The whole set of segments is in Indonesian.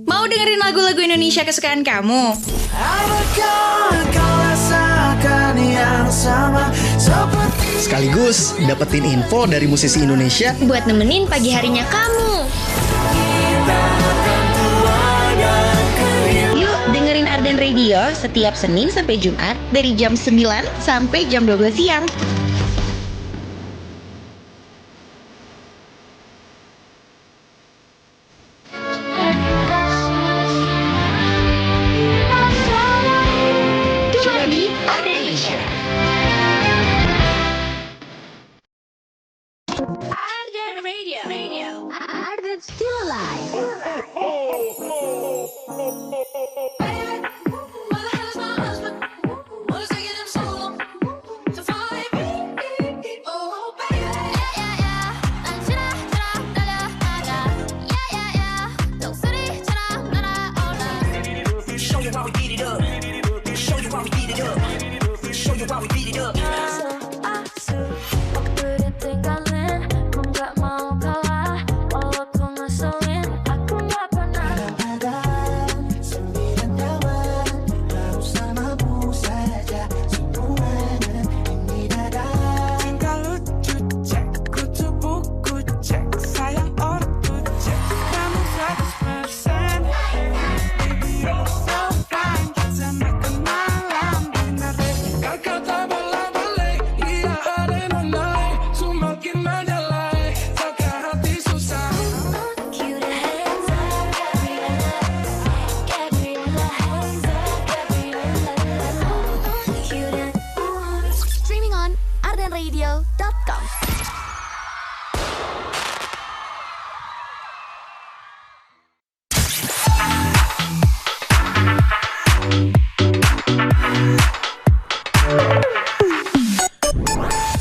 Mau dengerin lagu-lagu Indonesia kesukaan kamu? Sekaligus dapetin info dari musisi Indonesia buat nemenin pagi harinya kamu. Yuk dengerin Ardan Radio setiap Senin sampai Jumat dari jam 9 sampai jam 12 siang.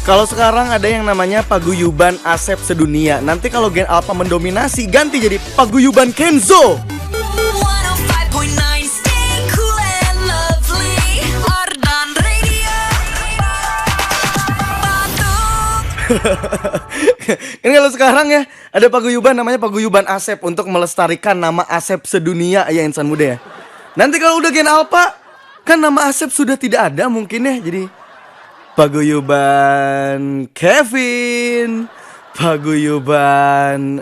Kalau sekarang ada yang namanya paguyuban Asep sedunia. Nanti kalau Gen Alpha mendominasi, ganti jadi paguyuban Kenzo. Ini kalau sekarang ya ada paguyuban namanya paguyuban Asep untuk melestarikan nama Asep sedunia ya insan muda ya. Nanti kalau udah Gen Alpha kan nama Asep sudah tidak ada mungkin ya, jadi paguyuban Kevin, paguyuban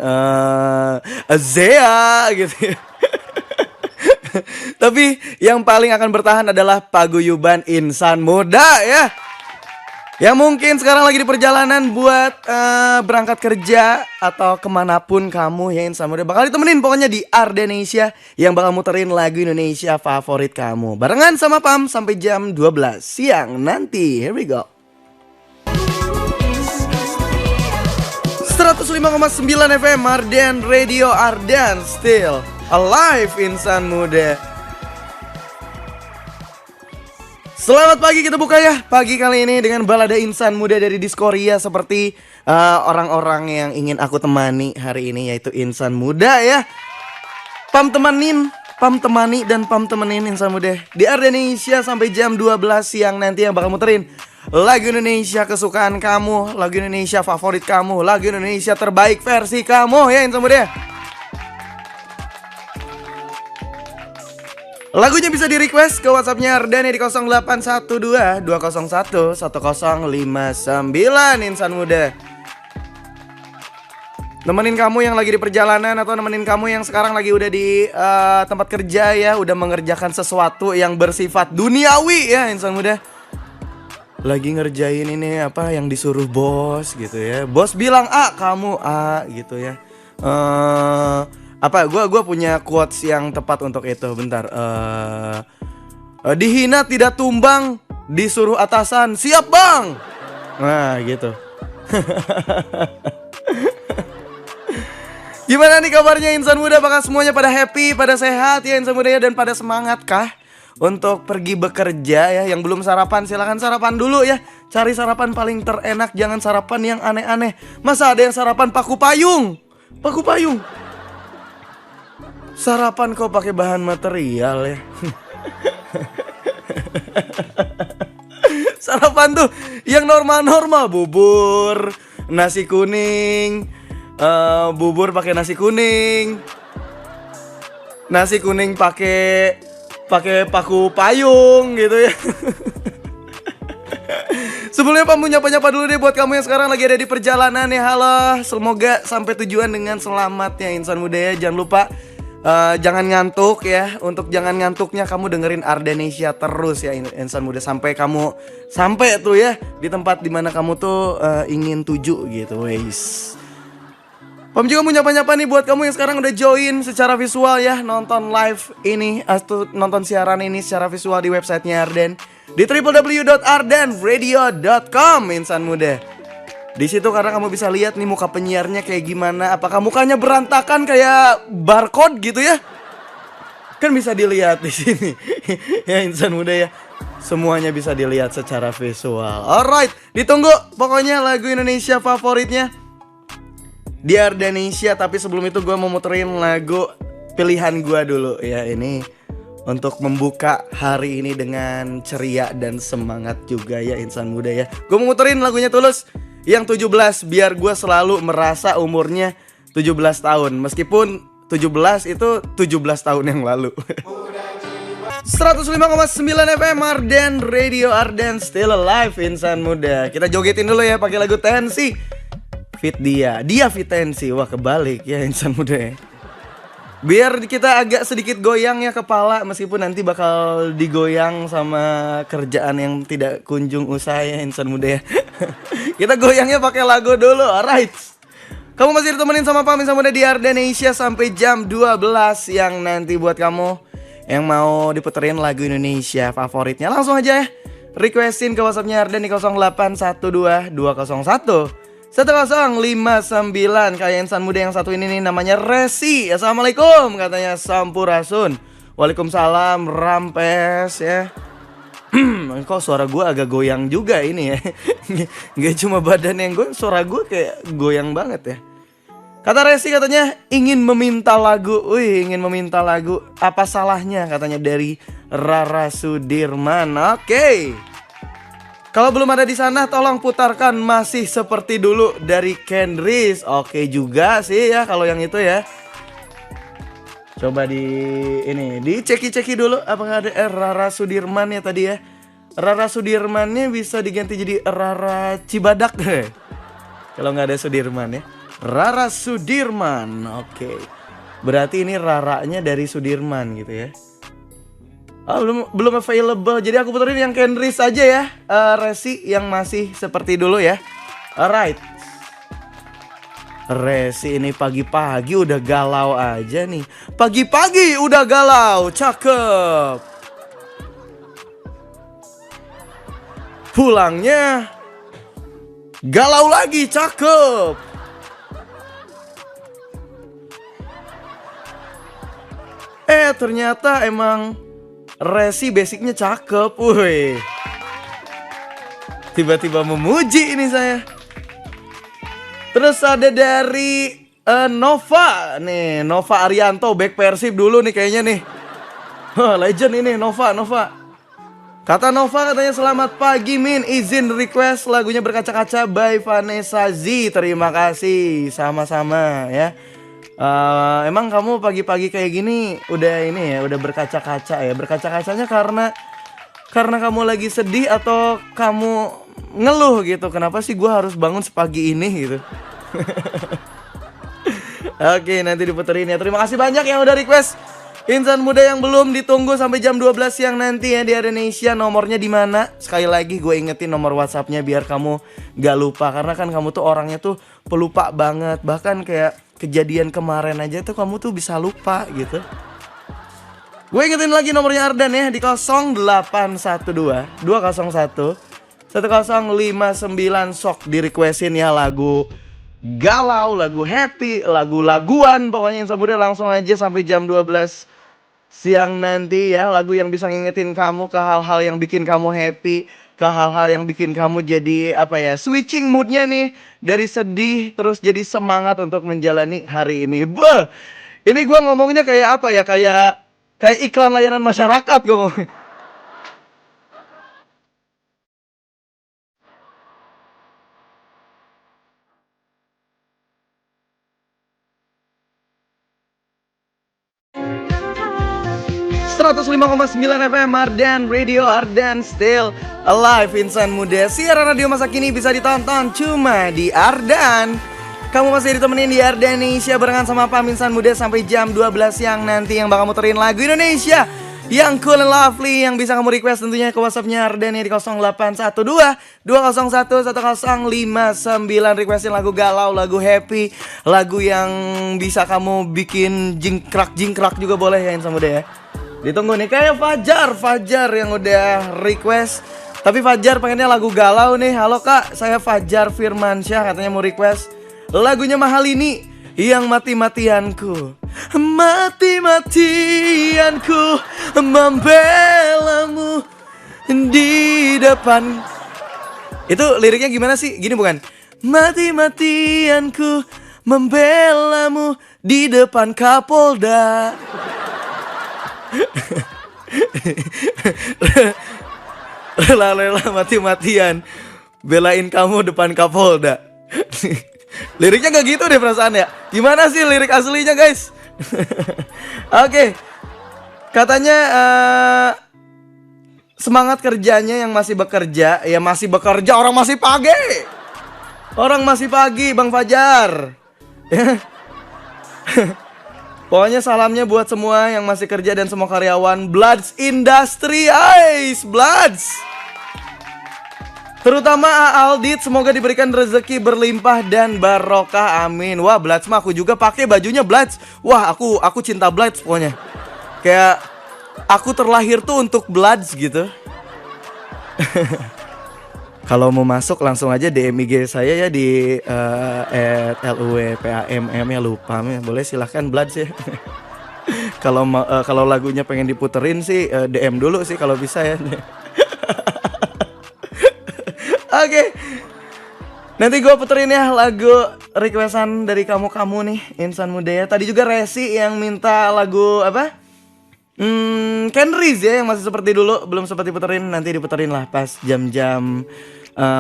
Zea gitu ya. Tapi yang paling akan bertahan adalah paguyuban insan muda ya. Yang mungkin sekarang lagi di perjalanan buat berangkat kerja atau kemanapun kamu ya insan muda, bakal ditemenin pokoknya di Ardenesia yang bakal muterin lagu Indonesia favorit kamu. Barengan sama Pam sampai jam 12 siang nanti. Here we go. 105,9 FM Ardan Radio, Ardan still alive insan muda. Selamat pagi, kita buka ya pagi kali ini dengan balada insan muda dari Diskoria seperti orang-orang yang ingin aku temani hari ini, yaitu insan muda ya. Pam temanin, Pam temani dan Pam temenin insan muda di Ardenesia sampai jam 12 siang nanti yang bakal muterin lagu Indonesia kesukaan kamu, lagu Indonesia favorit kamu, lagu Indonesia terbaik versi kamu ya insan muda. Lagunya bisa di request ke WhatsAppnya Ardani di 0812 201 1059 insan muda. Nemenin kamu yang lagi di perjalanan atau nemenin kamu yang sekarang lagi udah di tempat kerja ya, udah mengerjakan sesuatu yang bersifat duniawi ya insan muda. Lagi ngerjain ini apa yang disuruh bos gitu ya. Bos bilang A, kamu A gitu ya. Gua punya quotes yang tepat untuk itu. Bentar. Dihina tidak tumbang, disuruh atasan siap bang. Nah gitu. Gimana nih kabarnya insan muda? Apakah semuanya pada happy, pada sehat ya insan muda ya, dan pada semangat kah untuk pergi bekerja ya? Yang belum sarapan silahkan sarapan dulu ya. Cari sarapan paling terenak, jangan sarapan yang aneh-aneh. Masa ada yang sarapan paku payung? Paku payung. Sarapan kok pakai bahan material ya. Sarapan tuh yang normal-normal, bubur, nasi kuning, bubur pakai nasi kuning, nasi kuning pakai paku payung gitu ya. Sebelumnya Pak, mau nyapa-nyapa dulu deh buat kamu yang sekarang lagi ada di perjalanan ya. Halo, semoga sampai tujuan dengan selamat ya insan muda ya. Jangan lupa jangan ngantuk ya. Untuk jangan ngantuknya kamu dengerin Ardenesia terus ya insan muda, sampai kamu sampai tuh ya di tempat dimana kamu tuh ingin tuju gitu guys. Pam juga mau nyapa-nyapa nih buat kamu yang sekarang udah join secara visual ya, nonton live ini atau nonton siaran ini secara visual di websitenya Arden di www.ardenradio.com insan muda. Di situ karena kamu bisa lihat nih muka penyiarnya kayak gimana. Apakah mukanya berantakan kayak barcode gitu ya? Kan bisa dilihat di sini. Ya insan muda ya. Semuanya bisa dilihat secara visual. Alright, ditunggu pokoknya lagu Indonesia favoritnya di Ardenesia. Tapi sebelum itu gue mau muterin lagu pilihan gue dulu ya. Ini untuk membuka hari ini dengan ceria dan semangat juga ya insan muda ya. Gue mau muterin lagunya Tulus yang 17, biar gue selalu merasa umurnya 17 tahun. Meskipun 17 itu 17 tahun yang lalu. 105,9 FM Arden Radio, Arden Still Alive insan muda. Kita jogetin dulu ya pakai lagu Tensi Fit Dia Fit Tensi. Wah kebalik ya insan muda ya. Biar kita agak sedikit goyang ya kepala, meskipun nanti bakal digoyang sama kerjaan yang tidak kunjung usai ya insan muda ya. Kita goyangnya pakai lagu dulu, alright. Kamu masih ditemenin sama Pam insan muda di Ardenesia sampai jam 12 yang nanti buat kamu yang mau diputerin lagu Indonesia favoritnya. Langsung aja ya, requestin ke WhatsAppnya Arden di 0812 201 1059. Kayak insan muda yang satu ini nih namanya Resi. Assalamualaikum katanya Sampurasun. Waalaikumsalam Rampes ya. Kok suara gue agak goyang juga ini ya. Gak cuma badan yang gue, suara gue kayak goyang banget ya. Kata Resi katanya ingin meminta lagu. Wih, ingin meminta lagu. Apa salahnya katanya dari Rara Sudirman. Oke. Kalau belum ada di sana, tolong putarkan Masih Seperti Dulu dari Kendris. Oke juga sih ya kalau yang itu ya. Coba diceki dulu apakah ada Rara Sudirman ya tadi ya. Rara Sudirmannya bisa diganti jadi Rara Cibadak deh. Kalau nggak ada Sudirman ya. Rara Sudirman. Oke. Berarti ini Raranya dari Sudirman gitu ya. Oh, belum available. Jadi aku puterin yang Kendris aja ya. Resi yang Masih Seperti Dulu ya. Alright. Resi ini pagi-pagi udah galau aja nih. Pagi-pagi udah galau. Cakep. Pulangnya galau lagi. Cakep. Ternyata emang Resi basicnya cakep, woi. Tiba-tiba memuji ini saya. Terus ada dari Nova nih, Nova Arianto, back Persib dulu nih kayaknya nih. Legend ini Nova. Kata Nova katanya selamat pagi Min, izin request lagunya Berkaca-Kaca by Vanessa Z. Terima kasih, sama-sama ya. Emang kamu pagi-pagi kayak gini udah ini ya, udah berkaca-kaca ya. Berkaca-kacanya karena kamu lagi sedih atau kamu ngeluh gitu. Kenapa sih gue harus bangun sepagi ini gitu. Oke, nanti diputerin ya. Terima kasih banyak yang udah request. Insan muda yang belum ditunggu sampai jam 12 siang nanti ya di Indonesia. Nomornya di mana? Sekali lagi gue ingetin nomor WhatsAppnya biar kamu gak lupa. Karena kan kamu tuh orangnya tuh pelupa banget. Bahkan kayak kejadian kemarin aja tuh kamu tuh bisa lupa gitu. Gue ingetin lagi nomornya Ardan ya di 0812 201 1059. Sok di requestin ya lagu galau, lagu happy, lagu-laguan. Pokoknya insan muda langsung aja sampai jam 12 siang nanti ya. Lagu yang bisa ngingetin kamu ke hal-hal yang bikin kamu happy, ke hal-hal yang bikin kamu jadi apa ya, switching moodnya nih dari sedih terus jadi semangat untuk menjalani hari ini. Bah, ini gue ngomongnya kayak apa ya, kayak iklan layanan masyarakat gue ngomong. 105,9 FM Ardan Radio, Ardan Still Alive. Insan Muda, siaran radio masa kini bisa ditonton cuma di Ardan. Kamu masih ditemenin di Ardan Indonesia barengan sama Pam Insan Muda sampai jam 12 siang nanti, yang bakal muterin lagu Indonesia yang cool and lovely, yang bisa kamu request tentunya ke WhatsApp-nya Ardan ya di 0812 201 1059. Requestin lagu galau, lagu happy, lagu yang bisa kamu bikin jingkrak juga boleh ya Insan Muda ya. Ditunggu nih, kayak Fajar yang udah request. Tapi Fajar pengennya lagu galau nih. Halo kak, saya Fajar Firmansyah, katanya mau request lagunya Mahalini yang mati-matianku. Mati-matianku membelamu di depan. Itu liriknya gimana sih? Gini bukan? Mati-matianku membelamu di depan Kapolda. Rela-rela mati-matian belain kamu depan Kapolda. Liriknya gak gitu deh perasaan ya. Gimana sih lirik aslinya guys? Oke. Katanya semangat kerjanya yang masih bekerja. Ya masih bekerja, orang masih pagi. Orang masih pagi Bang Fajar. Pokoknya salamnya buat semua yang masih kerja dan semua karyawan Bloods Industry. Ais Bloods, terutama Aldit, semoga diberikan rezeki berlimpah dan barokah, amin. Wah Bloods mah aku juga pakai bajunya Bloods. Wah aku cinta Bloods pokoknya. Kayak aku terlahir tuh untuk Bloods gitu. Kalau mau masuk langsung aja DM IG saya ya di @luwpamm ya, lupa ya. Boleh silahkan Bloods ya. Kalau lagunya pengen diputerin sih DM dulu sih kalau bisa ya. Oke. Nanti gue puterin ya lagu requestan dari kamu nih Insan Muda ya. Tadi juga Resi yang minta lagu apa? Kenris ya, yang masih seperti dulu, belum sempat diputerin, nanti diputerin lah pas jam-jam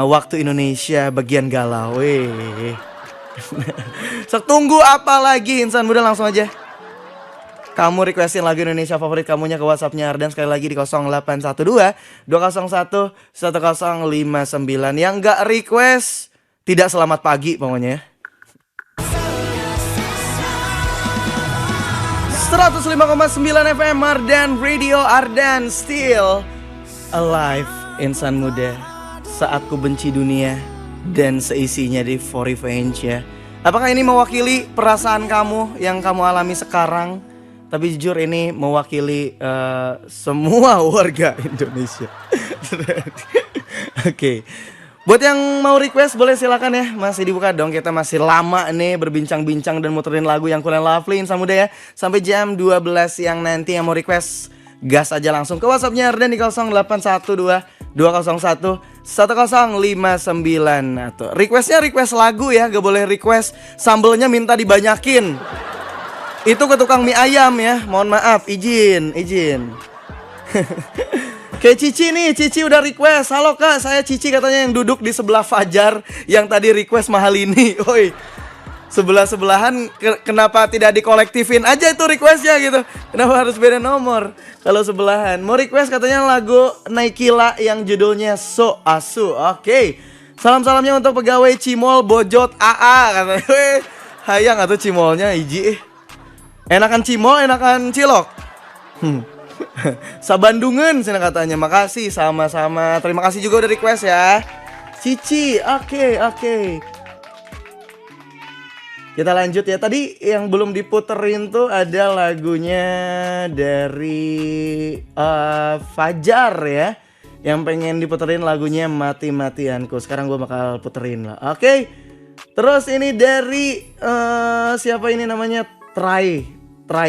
waktu Indonesia bagian galau. Sok tunggu apa lagi Insan Muda, langsung aja kamu requestin lagu Indonesia favorit kamunya ke WhatsApp-nya Ardan sekali lagi di 0812 201 1059. Yang gak request tidak selamat pagi pokoknya ya. 105,9 FM Ardan Radio, Ardan Still Alive. Insan Muda, saat ku benci dunia dan seisinya di For Revenge ya. Apakah ini mewakili perasaan kamu yang kamu alami sekarang? Tapi jujur ini mewakili semua warga Indonesia. Oke. Buat yang mau request boleh silakan ya. Masih dibuka dong, kita masih lama nih berbincang-bincang dan muterin lagu yang cool and lovely Insan Muda ya. Sampai jam 12 siang nanti. Yang mau request gas aja langsung ke WhatsApp-nya Ardan di 0812 201 1059. Atau requestnya request lagu ya, gak boleh request sambelnya minta dibanyakin. Itu ke tukang mie ayam ya. Mohon maaf, izin. Kayak Cici nih, Cici udah request. Halo kak, saya Cici katanya yang duduk di sebelah Fajar yang tadi request Mahalini. Oi, sebelah-sebelahan, kenapa tidak dikolektifin aja itu requestnya gitu? Kenapa harus beda nomor kalau sebelahan? Mau request katanya lagu Naikila yang judulnya So Asu. Oke. Salam-salamnya untuk pegawai Cimol Bojot AA katanya. Hayang atau Cimolnya iji. Enakan Cimol, enakan Cilok. Sabandungan sini katanya. Makasih sama-sama. Terima kasih juga udah request ya Cici. Oke. Kita lanjut ya. Tadi yang belum diputerin tuh ada lagunya dari Fajar ya, yang pengen diputerin lagunya Mati-Matianku. Sekarang gue bakal puterin lah. Oke. Terus ini dari siapa ini namanya? Try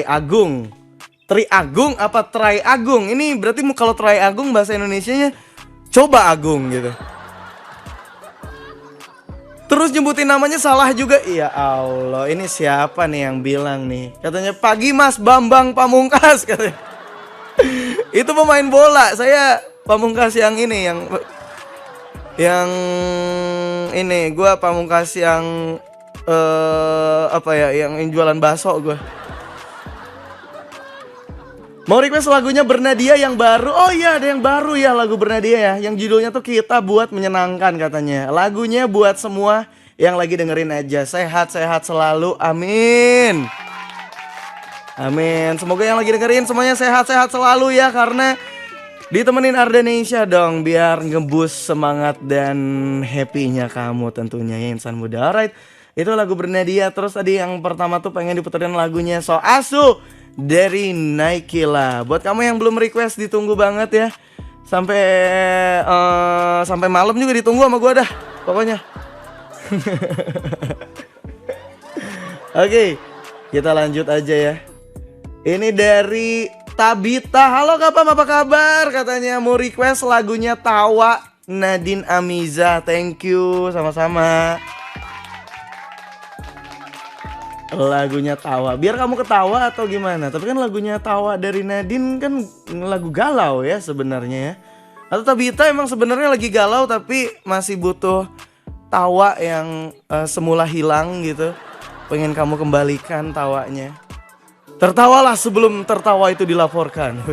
Agung. Tri Agung apa Try Agung? Ini berarti kalau Try Agung bahasa Indonesianya coba Agung gitu. Terus nyebutin namanya salah juga. Ya Allah, ini siapa nih yang bilang nih? Katanya pagi Mas Bambang Pamungkas katanya. Itu pemain bola. Saya Pamungkas yang ini, yang ini gua Pamungkas yang apa ya, yang jualan bakso gua. Mau request lagunya Bernadia yang baru. Oh iya, ada yang baru ya lagu Bernadia ya. Yang judulnya tuh Kita Buat Menyenangkan katanya. Lagunya buat semua yang lagi dengerin aja. Sehat-sehat selalu, amin. Amin. Semoga yang lagi dengerin semuanya sehat-sehat selalu ya. Karena ditemenin Ardenesia dong, biar ngeboost semangat dan happy-nya kamu tentunya ya insan muda. Alright, itu lagu Bernadia. Terus tadi yang pertama tuh pengen diputerin lagunya So Asu dari Naikila. Buat kamu yang belum request ditunggu banget ya. Sampai malam juga ditunggu sama gue dah pokoknya. Oke, kita lanjut aja ya. Ini dari Tabita. Halo Kapam, apa kabar? Katanya mau request lagunya Tawa Nadine Amiza. Thank you, sama-sama. Lagunya Tawa, biar kamu ketawa atau gimana? Tapi kan lagunya Tawa dari Nadine kan lagu galau ya sebenarnya ya. Atau Tabita emang sebenarnya lagi galau tapi masih butuh tawa yang semula hilang gitu. Pengen kamu kembalikan tawanya. Tertawalah sebelum tertawa itu dilaporkan.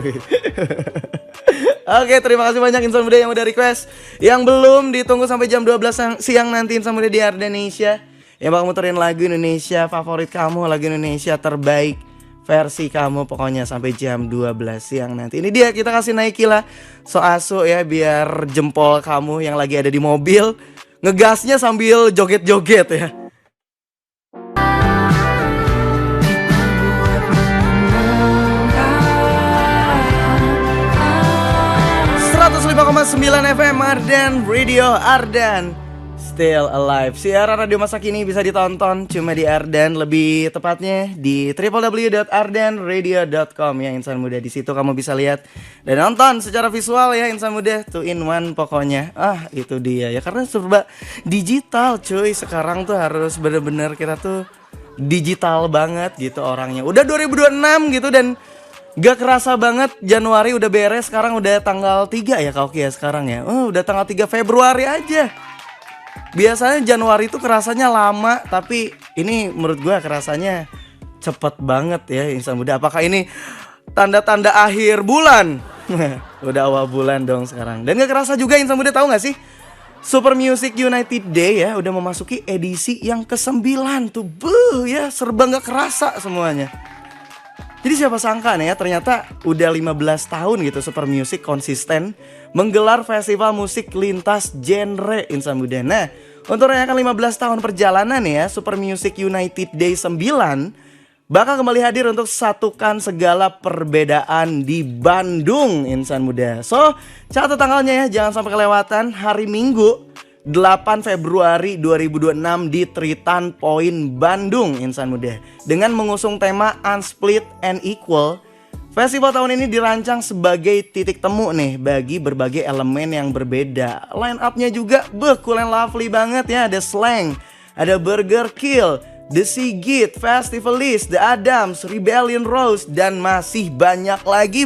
Oke, terima kasih banyak insan muda yang udah request. Yang belum ditunggu sampai jam 12 siang nanti insan muda di Ardenesia. Yang bakal muterin lagu Indonesia favorit kamu, lagu Indonesia terbaik versi kamu pokoknya sampai jam 12 siang nanti. Ini dia, kita kasih Naikila So Asu ya, biar jempol kamu yang lagi ada di mobil ngegasnya sambil joget-joget ya. 105,9 FM Ardan Radio Ardan Still Alive. Siaran radio masa kini bisa ditonton cuma di Ardan, lebih tepatnya di www.ardanradio.com ya insan muda. Di situ kamu bisa lihat dan nonton secara visual ya insan muda, 2 in 1 pokoknya. Itu dia ya, karena serba digital cuy. Sekarang tuh harus bener-bener kita tuh digital banget gitu orangnya. Udah 2026 gitu dan gak kerasa banget Januari udah beres. Sekarang udah tanggal 3 ya Kauki ya sekarang ya. Udah tanggal 3 Februari aja. Biasanya Januari itu kerasanya lama, tapi ini menurut gue kerasanya cepet banget ya insan muda. Apakah ini tanda-tanda akhir bulan? Udah awal bulan dong sekarang. Dan gak kerasa juga insan muda, tahu gak sih? Super Music United Day ya udah memasuki edisi yang ke-9 tuh. Ya serba gak kerasa semuanya. Jadi siapa sangka nih ya, ternyata udah 15 tahun gitu Super Music konsisten menggelar festival musik lintas genre insan muda. Nah, untuk merayakan 15 tahun perjalanan ya, Super Music United Day 9 bakal kembali hadir untuk satukan segala perbedaan di Bandung insan muda. So, catat tanggalnya ya, jangan sampai kelewatan hari Minggu 8 Februari 2026 di Tritan Point Bandung insan muda. Dengan mengusung tema Unsplit and Equal, festival tahun ini dirancang sebagai titik temu nih bagi berbagai elemen yang berbeda. Line up-nya juga cool and lovely banget ya. Ada Slang, ada Burger Kill, The Sigit, Festivalist, The Adams, Rebellion Rose, dan masih banyak lagi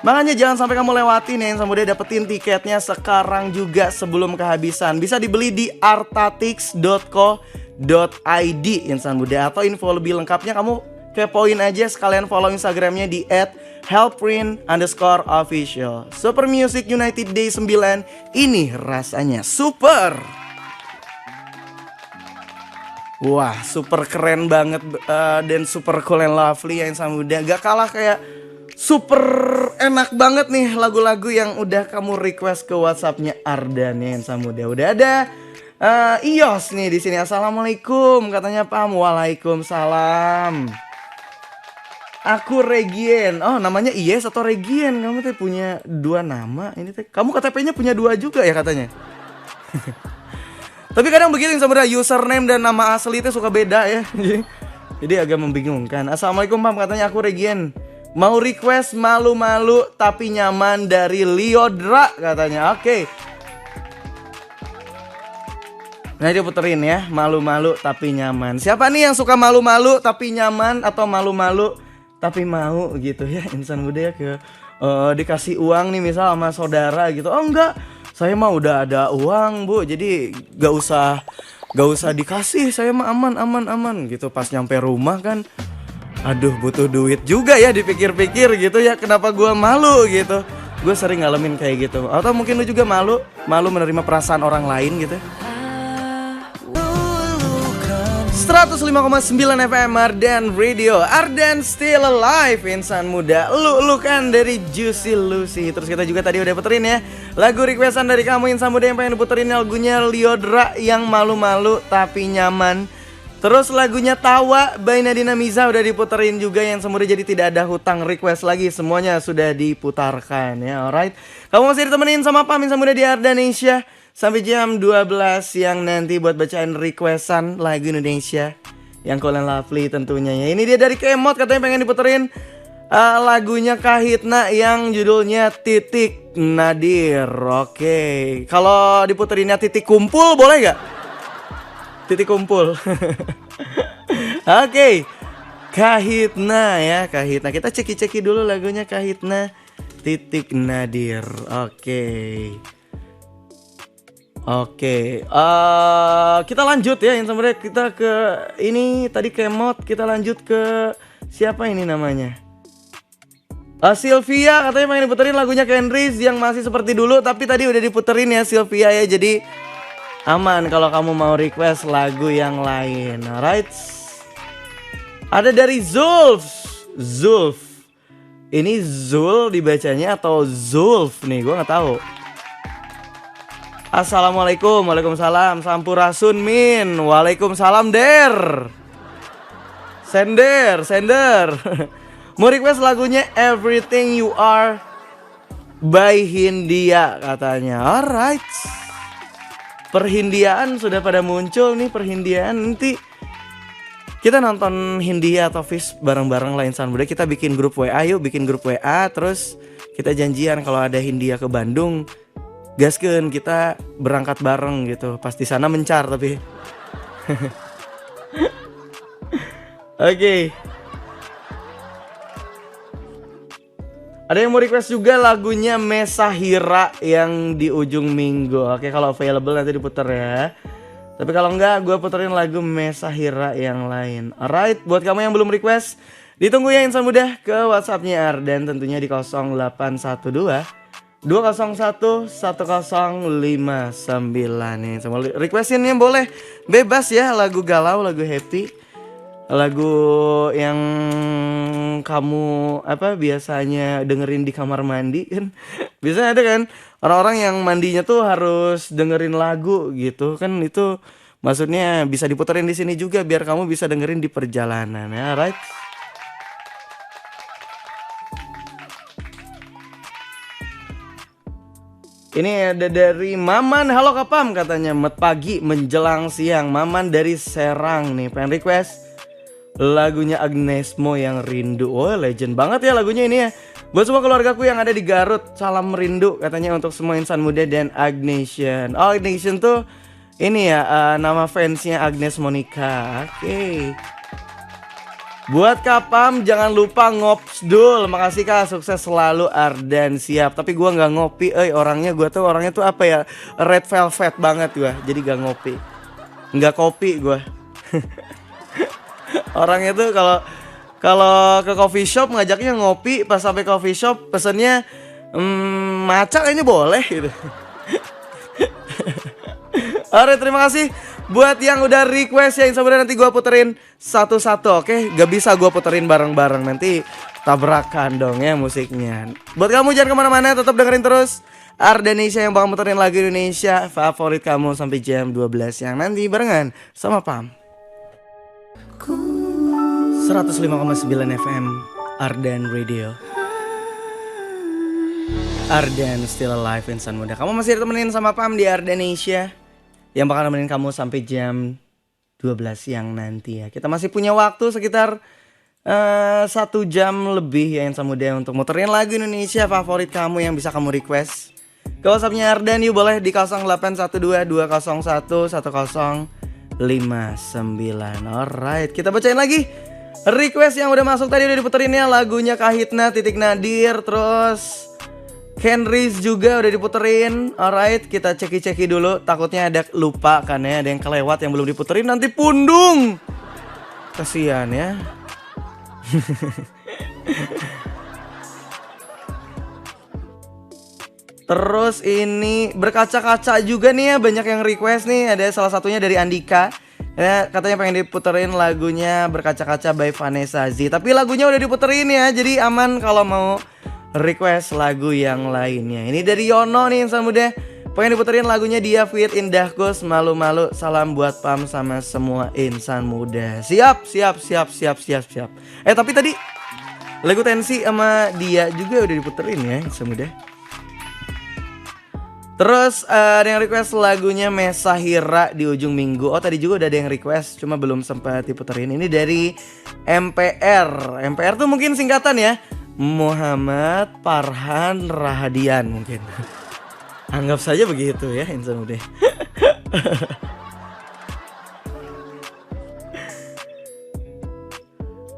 Makanya jangan sampai kamu lewatin ya insan muda, dapetin tiketnya sekarang juga sebelum kehabisan. Bisa dibeli di artatix.co.id insan muda. Atau info lebih lengkapnya kamu kepoin aja, sekalian follow Instagramnya di @helprin_official. Super Music United Day 9, ini rasanya super. Wah, super keren banget dan super cool and lovely ya insan muda. Gak kalah kayak super enak banget nih lagu-lagu yang udah kamu request ke WhatsAppnya Ardan ya insan muda. Udah ada Ios nih di sini. Assalamualaikum katanya Pam. Waalaikumsalam. Aku Regien. Oh, namanya Ies atau Regien? Kamu tuh punya 2 nama. Ini teh. Kamu KTP-nya punya 2 juga ya katanya. Tapi kadang begitu insan muda, username dan nama asli itu suka beda ya. Jadi agak membingungkan. Assalamualaikum Pam, katanya aku Regien. Mau request malu-malu tapi nyaman dari Liodra katanya. Oke. Nah dia puterin ya, malu-malu tapi nyaman. Siapa nih yang suka malu-malu tapi nyaman, atau malu-malu tapi mau gitu ya insan muda ya, ke dikasih uang nih misal sama saudara gitu. Oh enggak, saya mah udah ada uang bu, jadi gak usah dikasih, saya mah aman gitu. Pas nyampe rumah kan Aduh, butuh duit juga ya, dipikir-pikir gitu ya. Kenapa gua malu gitu? Gue sering ngalamin kayak gitu. Atau mungkin lu juga malu menerima perasaan orang lain gitu. 105,9 FM Ardan Radio, Ardan Still Alive, insan muda lu kan dari Juicy Lucy. Terus kita juga tadi udah puterin ya lagu requestan dari kamu insan muda yang pengen diputerin, lagunya Liodra yang malu-malu tapi nyaman. Terus lagunya Tawa by Nadina Miza udah diputerin juga, yang semudah jadi tidak ada hutang request lagi, semuanya sudah diputarkan ya. Alright, kamu masih ditemenin sama Pam insan muda di Ardanesia sampai jam 12 siang nanti buat bacain requestan lagu Indonesia yang cool and lovely tentunya ya. Ini dia dari Kemot, katanya pengen diputerin lagunya Kahitna yang judulnya Titik Nadir. Oke, kalau diputerinnya Titik Kumpul boleh gak? Titik Kumpul. Oke, Kahitna ya, Kahitna. Kita ceki-ceki dulu lagunya Kahitna Titik Nadir. Oke, kita lanjut ya, yang sebenarnya kita ke ini tadi Kemot, kita lanjut ke siapa ini namanya? Sylvia katanya pengen diputerin lagunya Kendriz yang masih seperti dulu, tapi tadi udah diputerin ya Sylvia ya, jadi aman kalau kamu mau request lagu yang lain. Alright, ada dari Zulf. Ini Zul dibacanya atau Zulf nih, gue nggak tahu. Assalamualaikum, waalaikumsalam, sampurasun min, waalaikumsalam der. Sender. Mau request lagunya Everything You Are by Hindia katanya. Alright, perhindiaan sudah pada muncul nih, perhindiaan. Nanti kita nonton Hindia atau Fish bareng-bareng lah insan muda. Kita bikin grup WA, yuk bikin grup WA. Terus kita janjian kalau ada Hindia ke Bandung, gaskeun kita berangkat bareng gitu. Pas di sana mencar tapi. Oke. Ada yang mau request juga lagunya Mesahira yang di ujung minggu. Oke, kalau available nanti diputer ya. Tapi kalau enggak, gue puterin lagu Mesahira yang lain. Alright, buat kamu yang belum request, ditunggu ya insan muda ke WhatsAppnya Ardan tentunya di 0812 201 1059 nih. Semua requestinnya boleh bebas ya, lagu galau, lagu happy, lagu yang kamu biasanya dengerin di kamar mandi kan. Biasanya ada kan orang-orang yang mandinya tuh harus dengerin lagu gitu kan, itu maksudnya bisa diputerin di sini juga biar kamu bisa dengerin di perjalanan ya. Right. Ini ada dari Maman, halo Kapam katanya, pagi menjelang siang. Maman dari Serang nih pengen request lagunya Agnes Mo yang Rindu. Oh, legend banget ya lagunya ini ya. Buat semua keluargaku yang ada di Garut, salam rindu katanya untuk semua insan muda dan Agnesian. Oh, Agnesian tuh ini ya nama fansnya Agnes Monica. Oke. Buat Kapam jangan lupa ngopsdul. Makasih Kak, sukses selalu Ardan. Siap, tapi gua nggak ngopi. Orangnya tuh apa ya, red velvet banget gua. Jadi gak ngopi, nggak kopi gua. Orangnya tuh kalau ke coffee shop ngajaknya ngopi, pas sampai coffee shop pesennya maca ini boleh gitu. Alright, terima kasih buat yang udah request ya. Sebenarnya nanti gue puterin satu-satu, oke? Gak bisa gue puterin bareng-bareng, nanti tabrakan dong ya musiknya. Buat kamu jangan kemana-mana, tetap dengerin terus Ardanesia yang bakal muterin lagu Indonesia favorit kamu sampai jam 12 yang nanti barengan sama Pam. 105,9 FM Ardan Radio, Ardan Still Alive, insan muda. Kamu masih ditemenin sama Pam di Ardanesia yang bakal nemenin kamu sampai jam 12 siang nanti ya. Kita masih punya waktu sekitar 1 jam lebih ya insan muda untuk muterin lagu Indonesia favorit kamu yang bisa kamu request ke WhatsAppnya Ardan. Yuk boleh di 0812 201 1059. Alright, kita bacain lagi request yang udah masuk tadi. Udah diputerin ya lagunya Kahitna Titik Nadir, terus Kendriz juga udah diputerin. Alright, kita ceki-ceki dulu, takutnya ada lupa kan ya, ada yang kelewat yang belum diputerin nanti pundung. Kasian ya. Terus ini berkaca-kaca juga nih ya, banyak yang request nih. Ada salah satunya dari Andika. Ya, katanya pengen diputerin lagunya Berkaca-kaca by Vanessa Z. Tapi lagunya udah diputerin ya, jadi aman kalau mau request lagu yang lainnya. Ini dari Yono nih insan muda. Pengen diputerin lagunya dia Fit Indahkus Malu-malu. Salam buat Pam sama semua insan muda. Siap. Tapi tadi lagu Tensi sama dia juga udah diputerin ya insan muda. Terus ada yang request lagunya Mesahira di ujung minggu. Oh tadi juga udah ada yang request, cuma belum sempat diputerin. Ini dari MPR. MPR tuh mungkin singkatan ya, Muhammad Farhan Rahadian mungkin. Anggap saja begitu ya insan muda.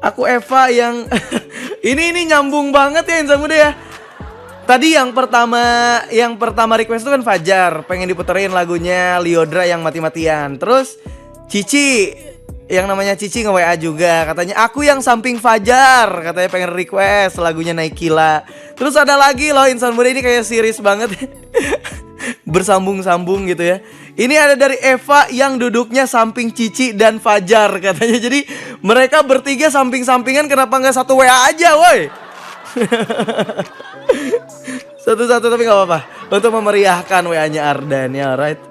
Aku Eva yang ini nyambung banget ya insan muda ya. Tadi yang pertama request itu kan Fajar, pengen diputerin lagunya Liodra yang mati-matian. Terus Cici, yang namanya Cici nge-WA juga, katanya aku yang samping Fajar, katanya pengen request lagunya Naikila. Terus ada lagi loh insan muda, ini kayak series banget. Bersambung-sambung gitu ya. Ini ada dari Eva yang duduknya samping Cici dan Fajar katanya. Jadi mereka bertiga samping-sampingan, kenapa nggak satu WA aja woi. Satu-satu tapi gak apa-apa, untuk memeriahkan WA-nya Ardan ya, alright.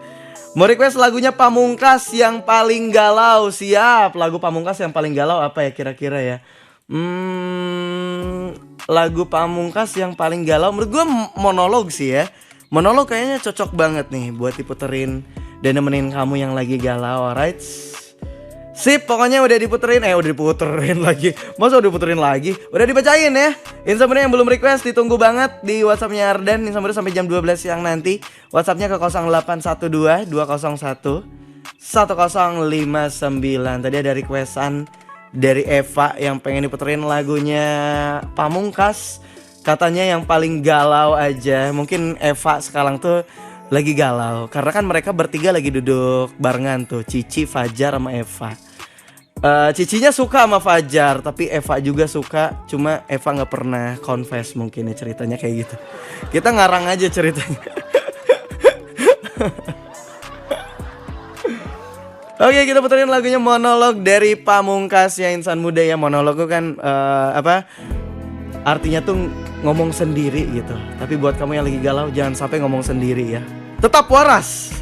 Mau request lagunya Pamungkas yang paling galau. Siap, lagu Pamungkas yang paling galau apa ya kira-kira ya. Lagu Pamungkas yang paling galau menurut gue Monolog sih ya. Monolog kayaknya cocok banget nih buat diputerin dan nemenin kamu yang lagi galau, alright. Sip, pokoknya udah diputerin lagi. Masa udah diputerin lagi? Udah dibacain ya. Insan muda yang belum request ditunggu banget di WhatsAppnya Ardan. Insan muda sampai jam 12 siang nanti. WhatsAppnya ke 0812 201 1059. Tadi ada requestan dari Eva yang pengen diputerin lagunya Pamungkas. Katanya yang paling galau aja. Mungkin Eva sekarang tuh lagi galau karena kan mereka bertiga lagi duduk barengan tuh, Cici, Fajar sama Eva. Cicinya suka sama Fajar, tapi Eva juga suka, cuma Eva nggak pernah confess mungkin ya, ceritanya kayak gitu. Kita ngarang aja ceritanya. Oke, kita puterin lagunya Monolog dari Pamungkas ya insan muda ya. Monolog itu kan artinya tuh ngomong sendiri gitu. Tapi buat kamu yang lagi galau jangan sampai ngomong sendiri ya. Tetap waras.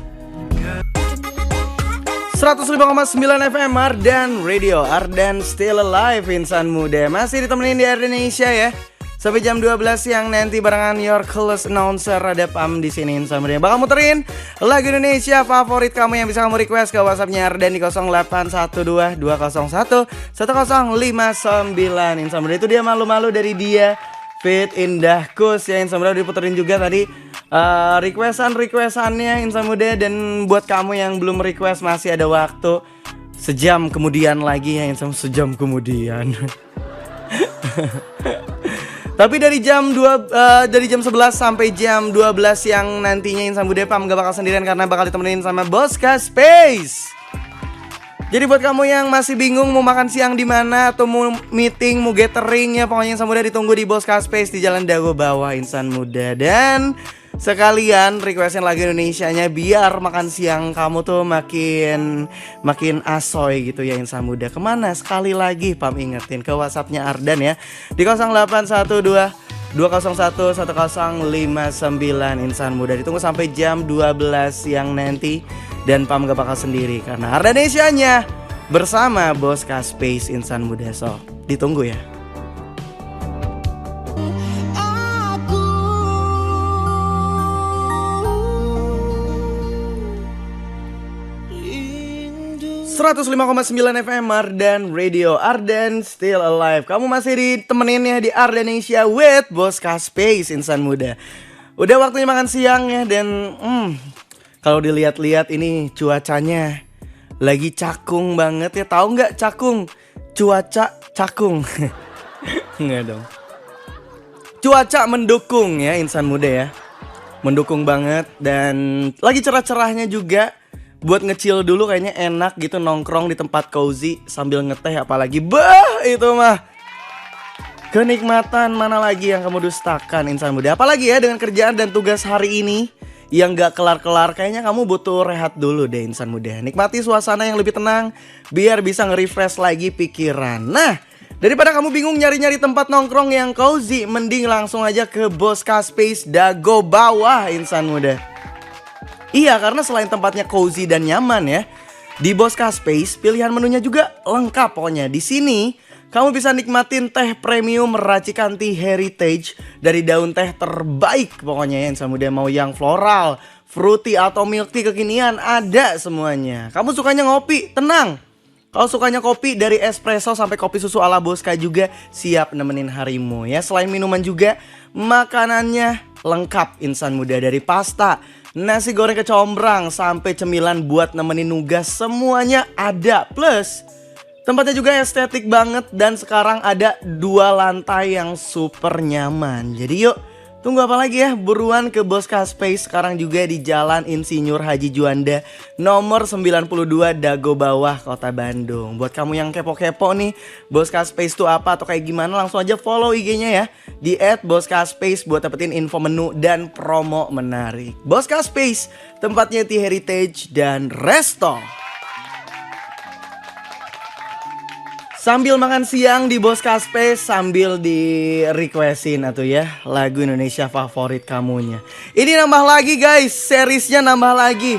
105,9 FM Ardan Radio, Ardan Still Alive insan muda. Masih ditemenin di Ardanesia ya. Sampai jam 12 siang nanti barengan your coolest announcer ada Pam di sini insan muda. Bakal muterin lagu Indonesia favorit kamu yang bisa kamu request ke WhatsAppnya Ardan di 0812 201 1059 insan muda. Itu dia Malu-malu dari dia Fit Indahkus ya insan muda, diputerin juga tadi requestannya insan muda. Dan buat kamu yang belum request masih ada waktu sejam kemudian lagi ya insan, sejam kemudian. Tapi dari jam 11 sampai jam 12 siang nantinya insan muda Pam gak bakal sendirian karena bakal ditemenin sama Boska Space. Jadi buat kamu yang masih bingung mau makan siang di mana atau mau meeting, mau gathering ya, pokoknya insan muda ditunggu di Boska Space di Jalan Dago Bawah insan muda. Dan sekalian requestin lagu Indonesianya biar makan siang kamu tuh makin asoy gitu ya insan muda. Kemana? Sekali lagi Pam ingetin ke WhatsAppnya Ardan ya di 0812 201 1059 insan muda. Ditunggu sampai jam 12 siang nanti. Dan Pam gak bakal sendiri karena Ardanesianya bersama Boska Space insan muda. So, ditunggu ya. Aku 105,9 FM Ardan Radio, Ardan Still Alive. Kamu masih ditemenin ya di Ardanesia with Boska Space insan muda. Udah waktunya makan siang ya. Dan kalau dilihat-lihat ini cuacanya lagi cakung banget ya. Tahu nggak cakung? Cuaca cakung. Nggak dong. Cuaca mendukung ya insan muda ya. Mendukung banget dan lagi cerah-cerahnya juga. Buat ngecil dulu kayaknya enak gitu nongkrong di tempat cozy sambil ngeteh apalagi. Bah itu mah Kenikmatan mana lagi yang kamu dustakan insan muda? Apalagi ya dengan kerjaan dan tugas hari ini yang gak kelar-kelar. Kayaknya kamu butuh rehat dulu deh insan muda. Nikmati suasana yang lebih tenang biar bisa nge-refresh lagi pikiran. Nah, daripada kamu bingung nyari-nyari tempat nongkrong yang cozy, mending langsung aja ke Bosca Space Dago Bawah insan muda. Iya, karena selain tempatnya cozy dan nyaman ya, di Bosca Space pilihan menunya juga lengkap pokoknya. Di sini kamu bisa nikmatin teh premium racikan tea heritage dari daun teh terbaik pokoknya ya insan muda. Mau yang floral, fruity atau milk tea kekinian ada semuanya. Kamu sukanya ngopi? Tenang. Kalau sukanya kopi dari espresso sampai kopi susu ala Bosca juga siap nemenin harimu ya. Selain minuman juga makanannya lengkap insan muda, dari pasta, nasi goreng kecombrang sampai cemilan buat nemenin nugas semuanya ada. Plus tempatnya juga estetik banget dan sekarang ada 2 lantai yang super nyaman. Jadi yuk, tunggu apa lagi ya? Buruan ke Bosca Space sekarang juga di Jalan Insinyur Haji Juanda nomor 92 Dago Bawah, Kota Bandung. Buat kamu yang kepo-kepo nih, Bosca Space itu apa atau kayak gimana, langsung aja follow IG-nya ya di @bosca_space buat dapetin info menu dan promo menarik. Bosca Space, tempatnya tea heritage dan resto. Sambil makan siang di Bosca Space, sambil di requestin atau ya lagu Indonesia favorit kamunya. Ini nambah lagi guys, seriesnya nambah lagi.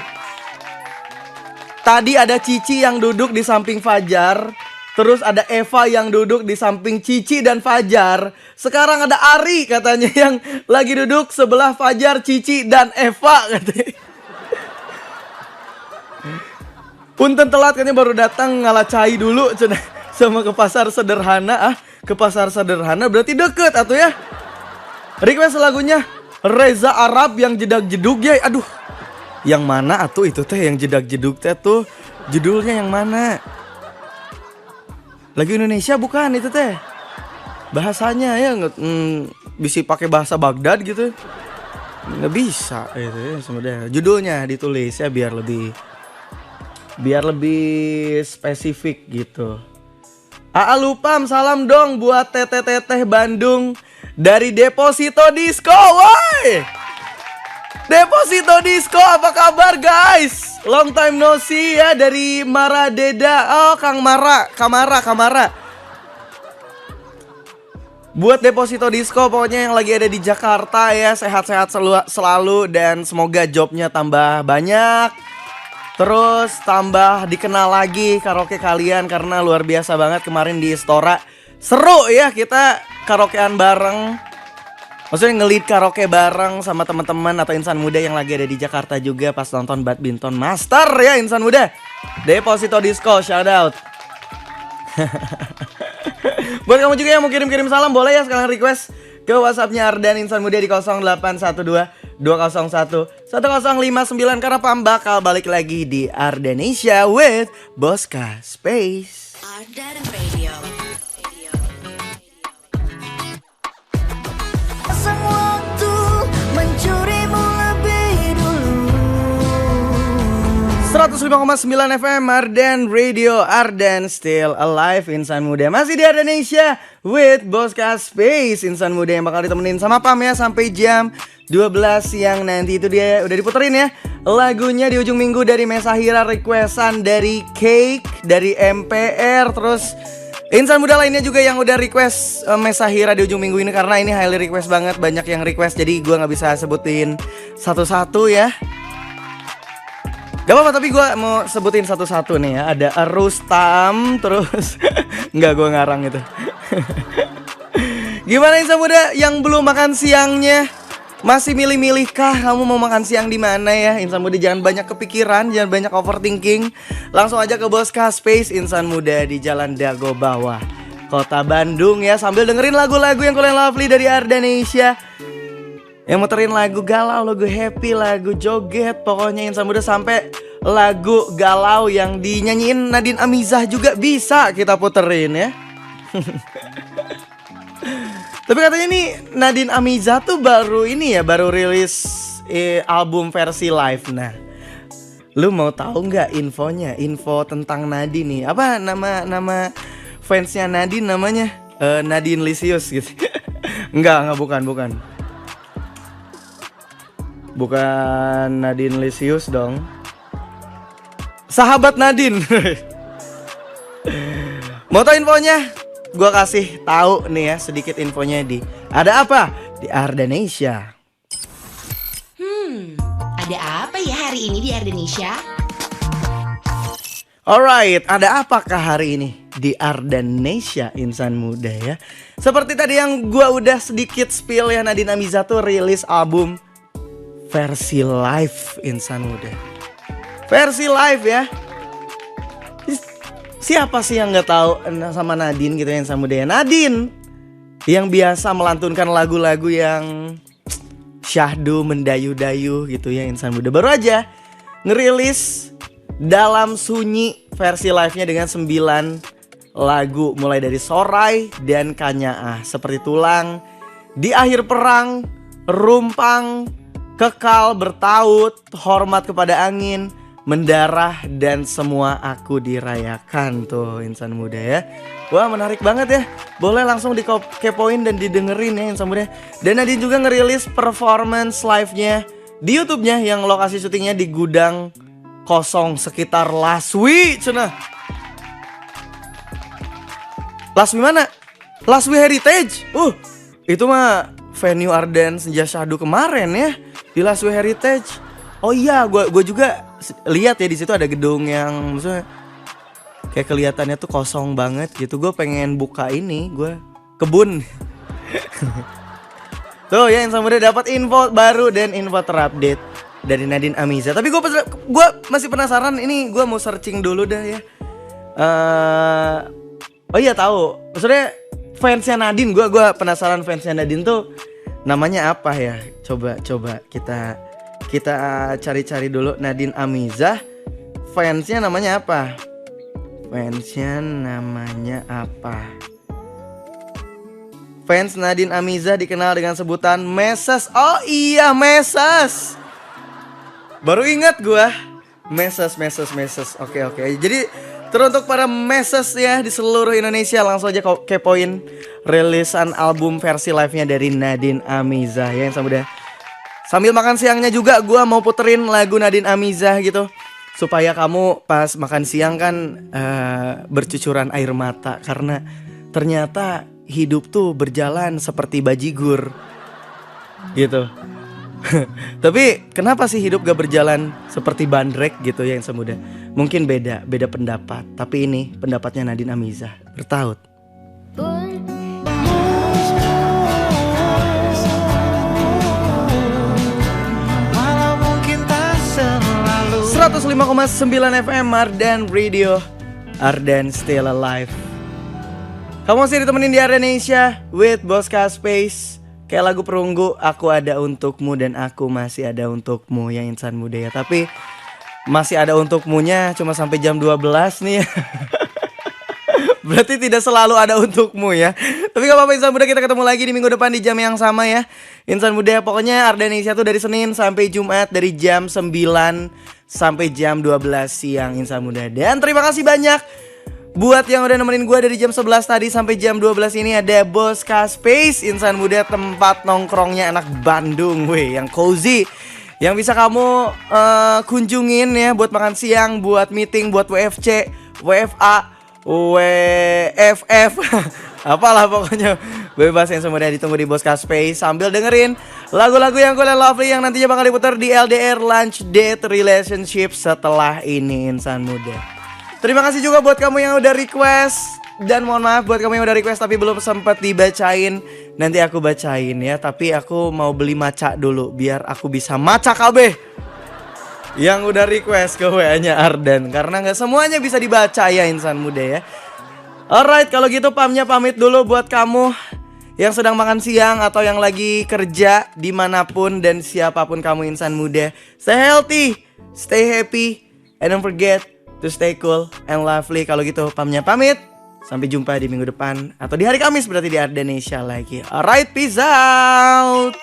Tadi ada Cici yang duduk di samping Fajar, terus ada Eva yang duduk di samping Cici dan Fajar. Sekarang ada Ari katanya yang lagi duduk sebelah Fajar, Cici dan Eva katanya. Punten telat katanya, baru datang ngalah cai dulu cenah. Sama ke pasar sederhana. Ke pasar sederhana berarti deket atuh ya. Request lagunya Reza Arab yang jedag-jedug ya. Aduh, yang mana atuh itu teh, yang jedag-jedug teh tuh judulnya yang mana? Lagu Indonesia bukan itu teh? Bahasanya ya bisa pakai bahasa Baghdad gitu. Nggak bisa itu ya sebenarnya. Judulnya ditulis ya biar lebih spesifik gitu. Lupam, salam dong buat teteh-teteh Bandung dari Deposito Disco, woi. Deposito Disco, apa kabar guys? Long time no see ya dari Maradeda. Oh, Kang Mara, Kamara. Buat Deposito Disco pokoknya yang lagi ada di Jakarta ya, sehat-sehat selalu dan semoga jobnya tambah banyak. Terus tambah dikenal lagi karaoke kalian karena luar biasa banget kemarin di Istora. Seru ya kita karaokean bareng. Maksudnya nge-lead karaoke bareng sama teman-teman atau insan muda yang lagi ada di Jakarta juga pas nonton Badminton Master ya insan muda. Deposito Disco, shout out. Buat kamu juga yang mau kirim-kirim salam boleh ya sekarang request ke WhatsApp-nya Ardan Insan Muda di 0812 201 1059 karena Pam bakal balik lagi di Ardanesia with Bosca Space. Ardan Radio. Sang waktu mencurimu lebih dulu. 105,9 FM Ardan Radio, Ardan still alive insan muda. Masih di Ardanesia with Bosca Space, insan muda yang bakal ditemenin sama Pam ya sampai jam 12 siang nanti. Itu dia udah diputerin ya lagunya di ujung minggu dari Mesahira, requestan dari Cake, dari MPR, terus insan muda lainnya juga yang udah request Mesahira di ujung minggu ini karena ini highly request banget, banyak yang request jadi gue nggak bisa sebutin satu-satu ya. Gak apa-apa tapi gue mau sebutin satu-satu nih ya. Ada Rustam, terus nggak, gue ngarang itu. Gimana insan muda yang belum makan siangnya? Masih milih-milih kah kamu mau makan siang di mana ya? Insan muda jangan banyak kepikiran, jangan banyak overthinking. Langsung aja ke Bosca Space insan muda di Jalan Dago Bawah, Kota Bandung ya. Sambil dengerin lagu-lagu yang kalian lovely dari Ardanesia. Yang muterin lagu galau, lagu happy, lagu joget, pokoknya insan muda sampai lagu galau yang dinyanyiin Nadine Amizah juga bisa kita puterin ya. Tapi katanya nih Nadine Amizah tuh baru rilis album versi live. Nah, lu mau tahu nggak infonya? Info tentang Nadine nih. Apa nama fansnya Nadine namanya? Nadine Lisius gitu. Enggak, bukan. Bukan Nadine Lisius dong. Sahabat Nadine. Mau tau infonya? Gua kasih tahu nih ya sedikit infonya di Ada Apa di Ardenesia. Ada apa ya hari ini di Ardenesia? Alright, ada apakah hari ini di Ardenesia insan muda ya? Seperti tadi yang gua udah sedikit spill ya, Nadine Amiza tuh rilis album versi live insan muda. Versi live ya. Siapa sih yang nggak tahu sama Nadine gitu ya insan muda ya? Nadine yang biasa melantunkan lagu-lagu yang syahdu mendayu-dayu gitu ya insan muda. Baru aja ngerilis Dalam Sunyi versi live-nya dengan 9 lagu, mulai dari Sorai dan Kanyaah, seperti Tulang, Di Akhir Perang, Rumpang, Kekal, Bertaut, Hormat Kepada Angin, Mendarah, dan Semua Aku Dirayakan. Tuh insan muda ya. Wah, menarik banget ya. Boleh langsung dikepoin dan didengerin ya insan muda. Dan Nadine juga ngerilis performance live-nya di YouTube-nya yang lokasi syutingnya di Gudang Kosong sekitar Laswi cenah. Laswi mana? Laswi Heritage. Itu mah venue Arden Senja Syahdu kemarin ya, di Laswi Heritage. Oh iya, gue juga lihat ya di situ ada gedung yang maksudnya kayak kelihatannya tuh kosong banget gitu. Gue pengen buka ini, gue kebun. Tuh ya insan muda dapat info baru dan info terupdate dari Nadine Amiza. Tapi gue masih penasaran, ini gue mau searching dulu dah ya. Oh iya tahu. Maksudnya fansnya Nadine, gue penasaran fansnya Nadine tuh namanya apa ya? Coba kita cari-cari dulu Nadine Amiza. Fansnya namanya apa? Fans Nadine Amiza dikenal dengan sebutan Meses. Oh iya, Meses. Baru ingat gua. Meses. Oke. Jadi teruntuk para Meses ya di seluruh Indonesia, langsung aja kepoin rilisan album versi live-nya dari Nadine Amiza ya yang muda. Sambil makan siangnya juga gua mau puterin lagu Nadine Amiza gitu, supaya kamu pas makan siang kan bercucuran air mata, karena ternyata hidup tuh berjalan seperti bajigur gitu. Tapi kenapa sih hidup gak berjalan seperti bandrek gitu ya yang semuda? Mungkin beda pendapat, tapi ini pendapatnya Nadine Amiza. Bertaut. 105,9 FM Arden Radio, Arden Still Alive. Kamu masih ditemenin di Ardenesia with Boska Space. Kayak lagu Perunggu, aku ada untukmu dan aku masih ada untukmu ya insan muda ya. Tapi masih ada untukmunya cuma sampai jam 12 nih ya. Berarti tidak selalu ada untukmu ya. Tapi gak apa-apa insan muda, kita ketemu lagi di minggu depan di jam yang sama ya. Insan muda, pokoknya Ardenesia tuh dari Senin sampai Jumat dari jam 9 sampai jam 12 siang insan muda. Dan terima kasih banyak buat yang udah nemenin gue dari jam 11 tadi sampai jam 12 ini. Ada Boska Space insan muda, tempat nongkrongnya anak Bandung weh, yang cozy, yang bisa kamu kunjungin ya buat makan siang, buat meeting, buat WFC, WFA, WFF apalah pokoknya bebas yang semua ditunggu di Boska Space sambil dengerin lagu-lagu yang cool and lovely yang nantinya bakal diputar di LDR Lunch Date Relationship setelah ini insan muda. Terima kasih juga buat kamu yang udah request, dan mohon maaf buat kamu yang udah request tapi belum sempat dibacain. Nanti aku bacain ya, tapi aku mau beli maca dulu biar aku bisa maca KB yang udah request ke WA-nya Arden, karena gak semuanya bisa dibaca ya insan muda ya. Alright, kalau gitu pamit dulu buat kamu yang sedang makan siang atau yang lagi kerja dimanapun dan siapapun kamu insan muda. Stay healthy, stay happy, and don't forget to stay cool and lovely. Kalau gitu pamit. Sampai jumpa di minggu depan atau di hari Kamis berarti di Ardenesia lagi. Alright, peace out.